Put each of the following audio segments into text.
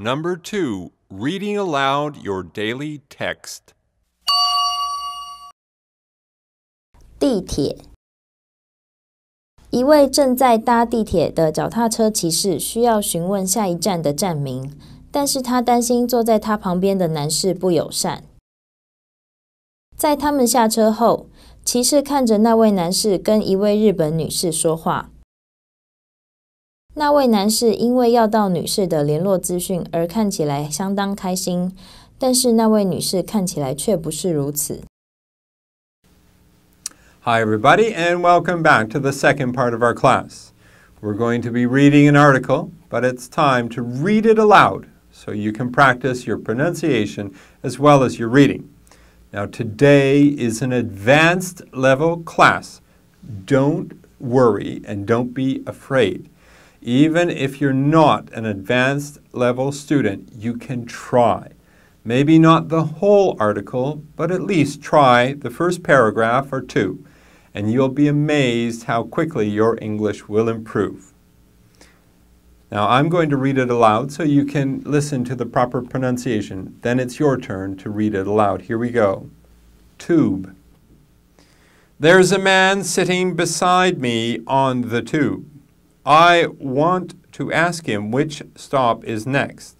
Number 2, reading aloud your daily text. 地铁。一位正在搭地铁的脚踏车骑士需要询问下一站的站名，但是他担心坐在他旁边的男士不友善。在他们下车后，骑士看着那位男士跟一位日本女士说话。那位男士因为要到女士的联络资讯而看起来相当开心，但是那位女士看起来却不是如此。Hi everybody, and welcome back to the second part of our class. We're going to be reading an article, but it's time to read it aloud so you can practice your pronunciation as well as your reading. Now today is an advanced level class. Don't worry and don't be afraid. Even if you're not an advanced level student, you can try. Maybe not the whole article, but at least try the first paragraph or two, and you'll be amazed how quickly your English will improve. Now, I'm going to read it aloud so you can listen to the proper pronunciation. Then it's your turn to read it aloud. Here we go. Tube. There's a man sitting beside me on the tube. I want to ask him which stop is next.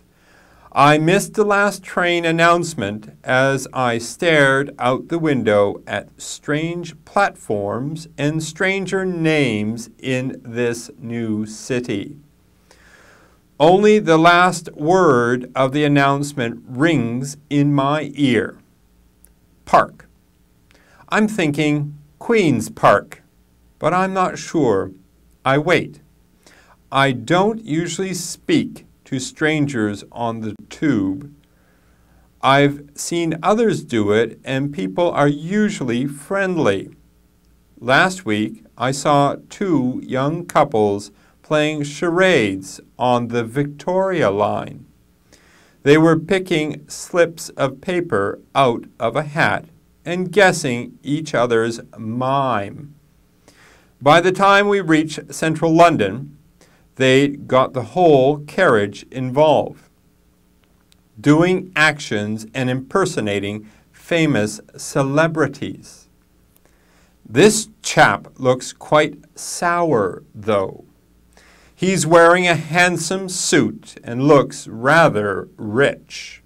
I missed the last train announcement as I stared out the window at strange platforms and stranger names in this new city. Only the last word of the announcement rings in my ear. Park. I'm thinking Queen's Park, but I'm not sure. I wait. I don't usually speak to strangers on the tube. I've seen others do it, and people are usually friendly. Last week, I saw two young couples playing charades on the Victoria line. They were picking slips of paper out of a hat and guessing each other's mime. By the time we reached central London, they got the whole carriage involved, doing actions and impersonating famous celebrities. This chap looks quite sour, though. He's wearing a handsome suit and looks rather rich.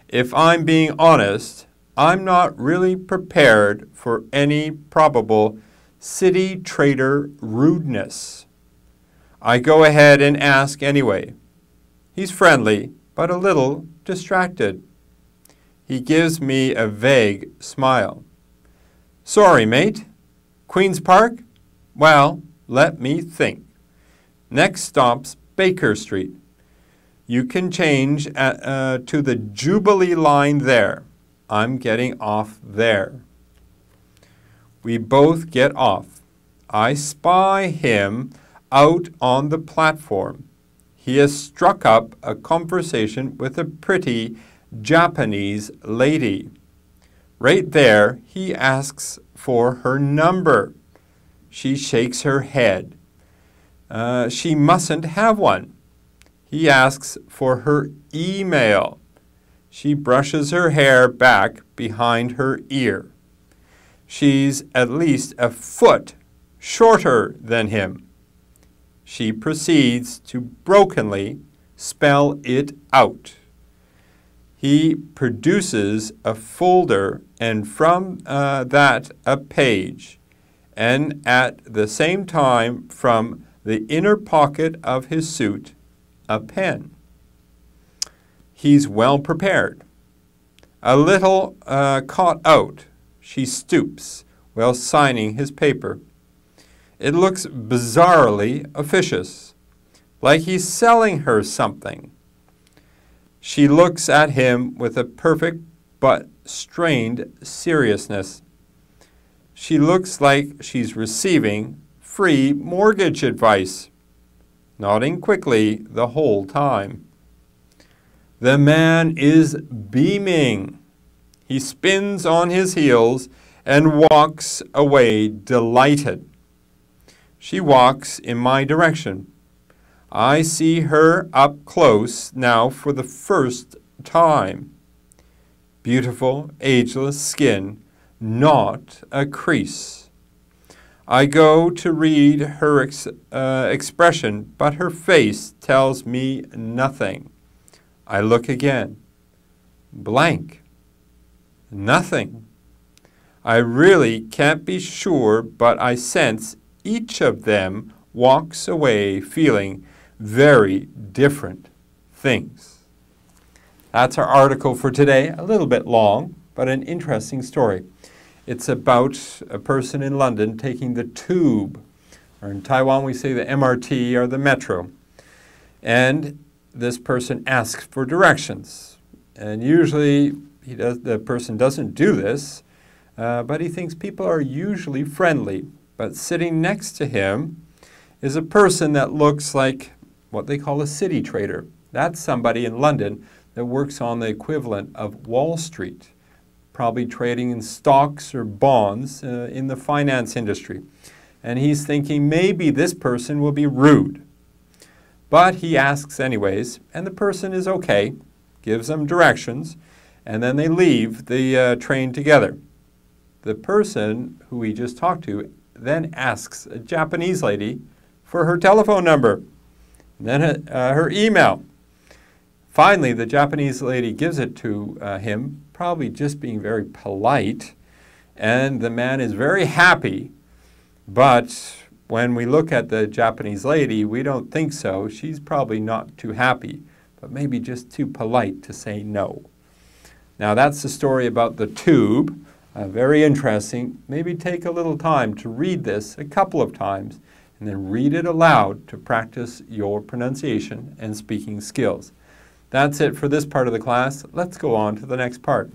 If I'm being honest, I'm not really prepared for any probable city trader rudeness. I go ahead and ask anyway. He's friendly, but a little distracted. He gives me a vague smile. Sorry, mate. Queen's Park? Well, let me think. Next stop's Baker Street. You can change to the Jubilee line there. I'm getting off there. We both get off. I spy him out on the platform. He has struck up a conversation with a pretty Japanese lady. Right there, he asks for her number. She shakes her head. She mustn't have one. He asks for her email. She brushes her hair back behind her ear. She's at least a foot shorter than him. She proceeds to brokenly spell it out. He produces a folder and from that a page, and at the same time from the inner pocket of his suit a pen. He's well prepared. A little caught out, she stoops while signing his paper. It looks bizarrely officious, like he's selling her something. She looks at him with a perfect but strained seriousness. She looks like she's receiving free mortgage advice, nodding quickly the whole time. The man is beaming. He spins on his heels and walks away delighted. She walks in my direction. I see her up close now for the first time. Beautiful, ageless skin, not a crease. I go to read her expression, but her face tells me nothing. I look again. Blank. Nothing. I really can't be sure, but I sense each of them walks away feeling very different things. That's our article for today. A little bit long, but an interesting story. It's about a person in London taking the tube, or in Taiwan we say the MRT or the metro. And this person asks for directions. And usually the person doesn't do this, but he thinks people are usually friendly. But sitting next to him is a person that looks like what they call a city trader. That's somebody in London that works on the equivalent of Wall Street, probably trading in stocks or bonds in the finance industry. And he's thinking maybe this person will be rude. But he asks anyways, and the person is okay, gives them directions, and then they leave the train together. The person who he just talked to then asks a Japanese lady for her telephone number, and then her email. Finally, the Japanese lady gives it to him, probably just being very polite, and the man is very happy. But when we look at the Japanese lady, we don't think so. She's probably not too happy, but maybe just too polite to say no. Now, that's the story about the tube. Very interesting. Maybe take a little time to read this a couple of times, and then read it aloud to practice your pronunciation and speaking skills. That's it for this part of the class. Let's go on to the next part.